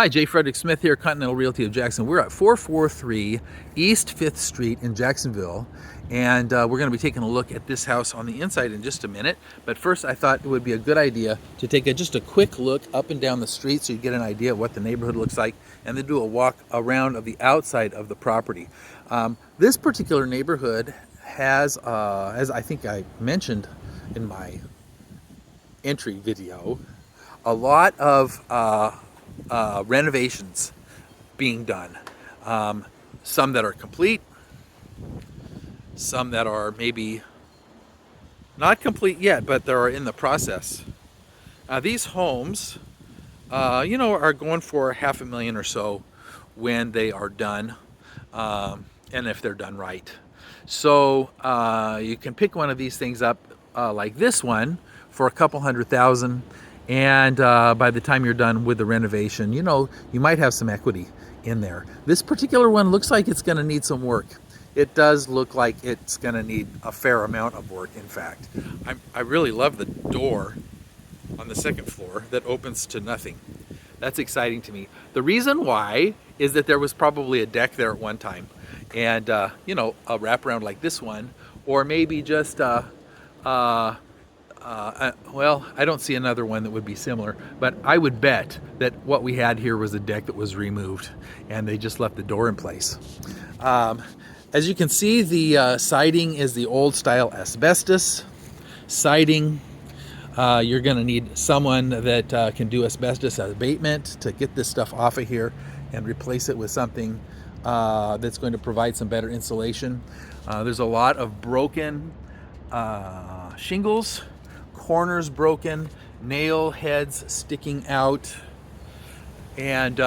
Hi, Jay Frederick Smith here, Continental Realty of Jackson. We're at 443 East 5th Street in Jacksonville, and we're going to be taking a look at this house on the inside in just a minute. But first, I thought it would be a good idea to take just a quick look up and down the street so you get an idea of what the neighborhood looks like, and then do a walk around of the outside of the property. This particular neighborhood has, as I think I mentioned in my entry video, a lot of renovations being done. Some that are complete, some that are maybe not complete yet, but they're in the process. These homes, are going for $500,000 or so when they are done, and if they're done right. So you can pick one of these things up like this one for a couple $100,000. And by the time you're done with the renovation, you might have some equity in there. This particular one looks like it's going to need some work. It does look like it's going to need a fair amount of work, in fact. I really love the door on the second floor that opens to nothing. That's exciting to me. The reason why is that there was probably a deck there at one time. And, a wraparound like this one, or maybe just well, I don't see another one that would be similar, but I would bet that what we had here was a deck that was removed and they just left the door in place. As you can see, the siding is the old style asbestos siding. You're going to need someone that can do asbestos abatement to get this stuff off of here and replace it with something that's going to provide some better insulation. There's a lot of broken shingles, corners broken, nail heads sticking out, and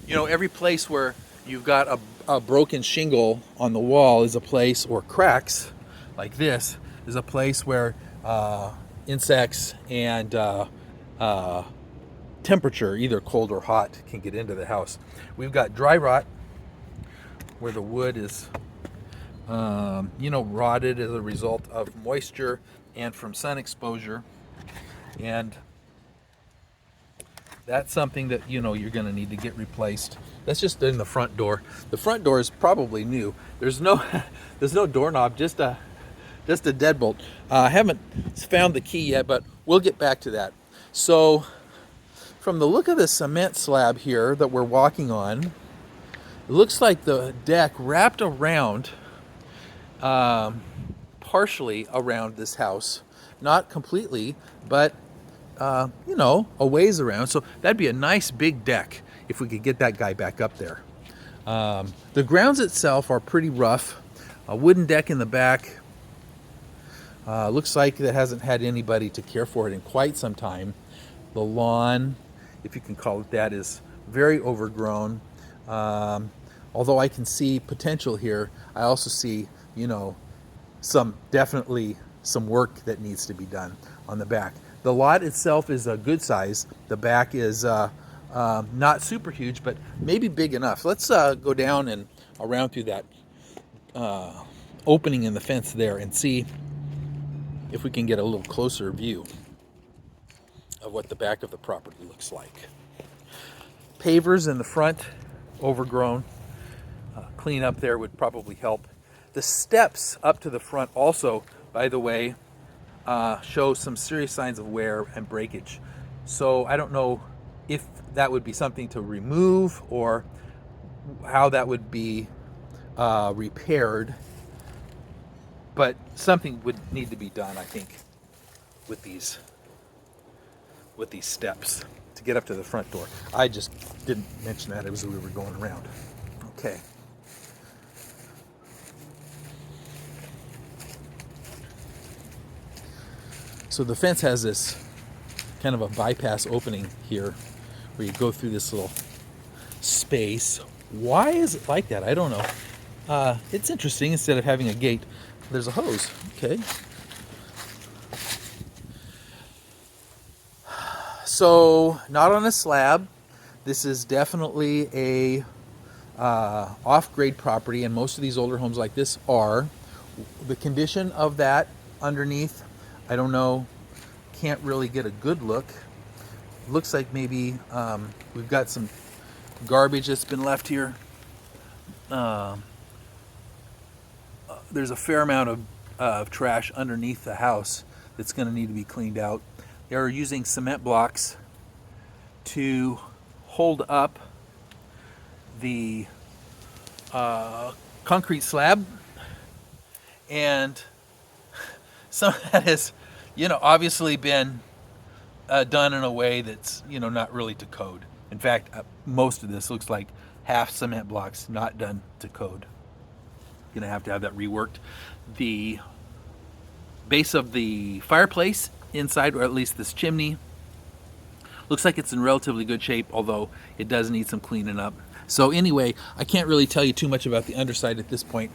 every place where you've got a broken shingle on the wall is a place, or cracks like this is a place where insects and temperature, either cold or hot, can get into the house. We've got dry rot where the wood is rotted as a result of moisture and from sun exposure, and that's something that you're going to need to get replaced. That's just in the front door. The front door is probably new. There's no doorknob, just a deadbolt. I haven't found the key yet, but we'll get back to that. So from the look of the cement slab here that we're walking on, it looks like the deck wrapped around partially around this house, not completely, but a ways around. So that'd be a nice big deck if we could get that guy back up there. The grounds itself are pretty rough. A wooden deck in the back. Looks like it hasn't had anybody to care for it in quite some time. The lawn, if you can call it that, is very overgrown. Although I can see potential here, I also see definitely some work that needs to be done on the back. The lot itself is a good size. The back is not super huge, but maybe big enough. Let's go down and around through that opening in the fence there and see if we can get a little closer view of what the back of the property looks like. Pavers in the front, overgrown. Clean up there would probably help. The steps up to the front also, by the way, show some serious signs of wear and breakage. So I don't know if that would be something to remove or how that would be repaired, but something would need to be done, I think, with these steps to get up to the front door. I just didn't mention that as we were going around. Okay. So the fence has this kind of a bypass opening here where you go through this little space. Why is it like that? I don't know. It's interesting. Instead of having a gate, there's a hose. Okay. So not on a slab. This is definitely a off-grade property, and most of these older homes like this are. The condition of that underneath, I don't know, can't really get a good look. looks like maybe we've got some garbage that's been left here. There's a fair amount of trash underneath the house that's going to need to be cleaned out. They're using cement blocks to hold up the concrete slab, and some of that has, obviously been done in a way that's, not really to code. In fact, most of this looks like half cement blocks, not done to code. Gonna have to have that reworked. The base of the fireplace inside, or at least this chimney, looks like it's in relatively good shape, although it does need some cleaning up. So anyway, I can't really tell you too much about the underside at this point.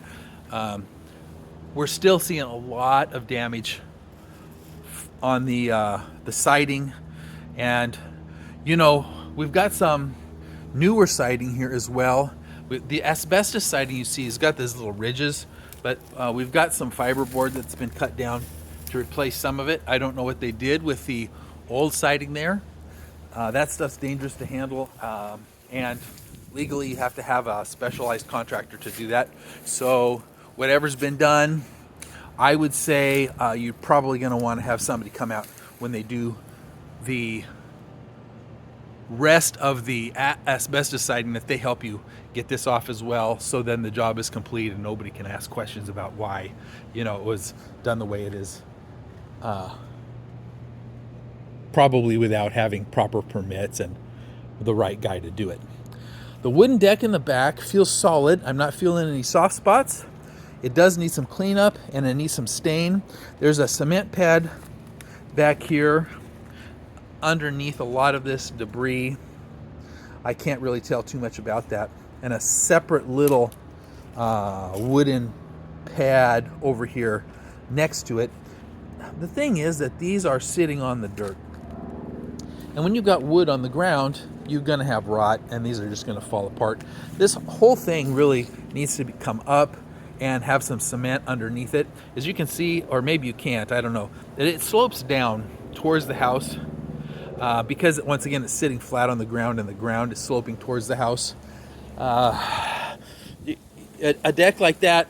We're still seeing a lot of damage on the siding, and we've got some newer siding here as well. The asbestos siding you see has got these little ridges, but we've got some fiberboard that's been cut down to replace some of it. I don't know what they did with the old siding there. That stuff's dangerous to handle, and legally you have to have a specialized contractor to do that. So whatever's been done, I would say you're probably going to want to have somebody come out when they do the rest of the asbestos siding, that they help you get this off as well, so then the job is complete and nobody can ask questions about why it was done the way it is, probably without having proper permits and the right guy to do it. The wooden deck in the back feels solid. I'm not feeling any soft spots. It does need some cleanup and it needs some stain. There's a cement pad back here underneath a lot of this debris. I can't really tell too much about that. And a separate little wooden pad over here next to it. The thing is that these are sitting on the dirt. And when you've got wood on the ground, you're going to have rot, and these are just going to fall apart. This whole thing really needs to come up and have some cement underneath it. As you can see, or maybe you can't, I don't know, it slopes down towards the house because, once again, it's sitting flat on the ground and the ground is sloping towards the house. A deck like that,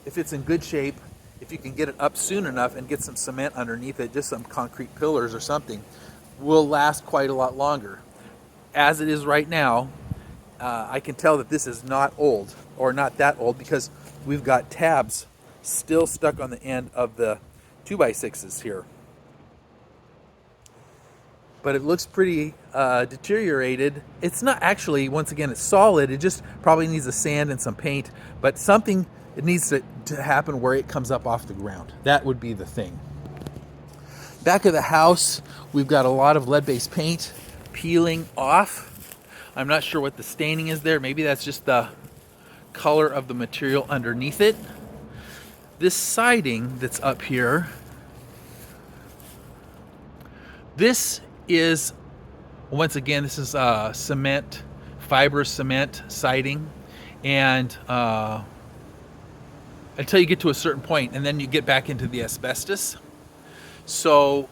if it's in good shape, if you can get it up soon enough and get some cement underneath it, just some concrete pillars or something, will last quite a lot longer. As it is right now, I can tell that this is not old, or not that old, because we've got tabs still stuck on the end of the 2x6s here. But it looks pretty deteriorated. It's not actually, once again, it's solid. It just probably needs a sand and some paint, but something, it needs to happen where it comes up off the ground. That would be the thing. Back of the house, we've got a lot of lead-based paint peeling off. I'm not sure what the staining is there. Maybe that's just the color of the material underneath it. This siding that's up here, this is, once again, this is cement, fibrous cement siding, and until you get to a certain point, and then you get back into the asbestos. So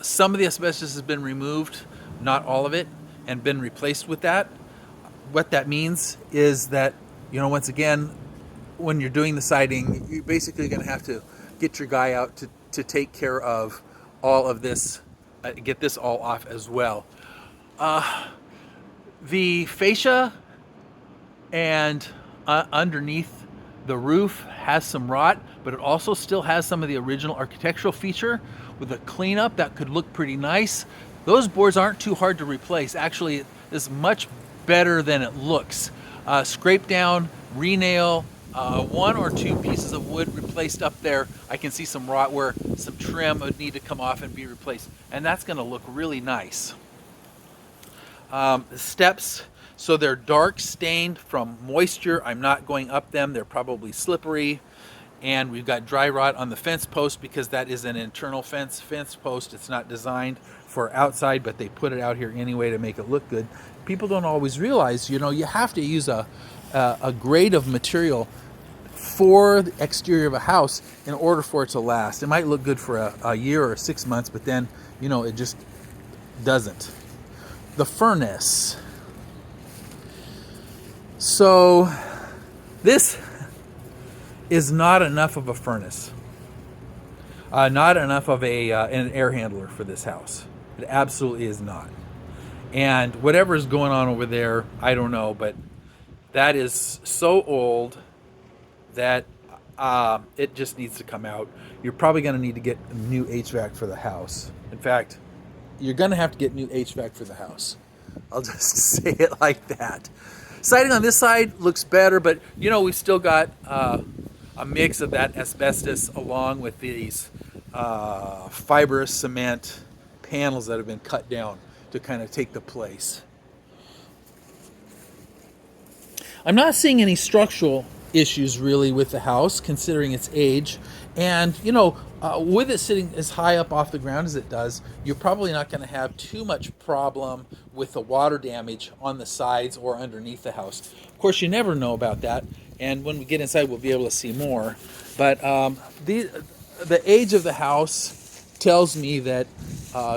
some of the asbestos has been removed, not all of it, and been replaced with that. What that means is that, once again, when you're doing the siding, you're basically going to have to get your guy out to take care of all of this, get this all off as well. The fascia and underneath the roof has some rot, but it also still has some of the original architectural feature. With a cleanup, that could look pretty nice. Those boards aren't too hard to replace. Actually, it's much better than it looks. Scrape down, re-nail, one or two pieces of wood replaced up there. I can see some rot where some trim would need to come off and be replaced, and that's going to look really nice. The steps, so they're dark stained from moisture. I'm not going up them. They're probably slippery. And we've got dry rot on the fence post because that is an internal fence post. It's not designed for outside, but they put it out here anyway to make it look good. People don't always realize, you have to use a grade of material for the exterior of a house in order for it to last. It might look good for a year or 6 months, but then, it just doesn't. the furnace. So this is not enough of a furnace. Not enough of an air handler for this house. It absolutely is not. And whatever is going on over there, I don't know, but that is so old that it just needs to come out. You're probably going to need to get new HVAC for the house. In fact, you're going to have to get new HVAC for the house. I'll just say it like that. Siding on this side looks better, but you know, we've still got a mix of that asbestos along with these fibrous cement panels that have been cut down to kind of take the place. I'm not seeing any structural issues really with the house considering its age, and you know, with it sitting as high up off the ground as it does, you're probably not going to have too much problem with the water damage on the sides or underneath the house. Of course, you never know about that, and when we get inside we'll be able to see more, but the age of the house tells me that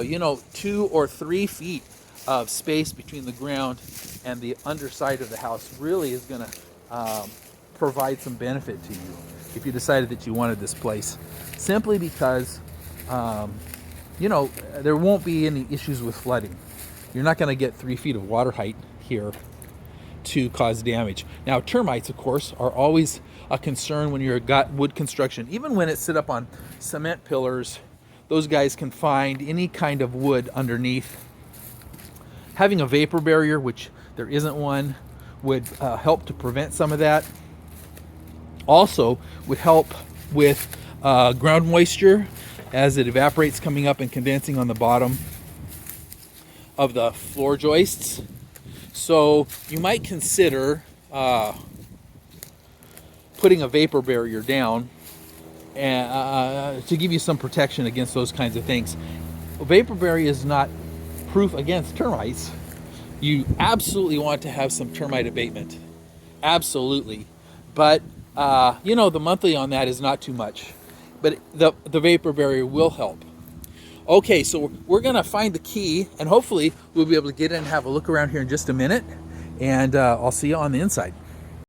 you know, 2 or 3 feet of space between the ground and the underside of the house really is going to provide some benefit to you if you decided that you wanted this place, simply because you know, there won't be any issues with flooding. You're not going to get 3 feet of water height here to cause damage. Now, termites, of course, are always a concern when you've got wood construction. Even when it's set up on cement pillars, those guys can find any kind of wood underneath. Having a vapor barrier, which there isn't one, would help to prevent some of that. Also would help with ground moisture as it evaporates coming up and condensing on the bottom of the floor joists. So you might consider putting a vapor barrier down and, to give you some protection against those kinds of things. A vapor barrier is not proof against termites. You absolutely want to have some termite abatement. Absolutely. But, you know, the monthly on that is not too much. But the vapor barrier will help. Okay, so we're going to find the key, and hopefully we'll be able to get in and have a look around here in just a minute. And I'll see you on the inside.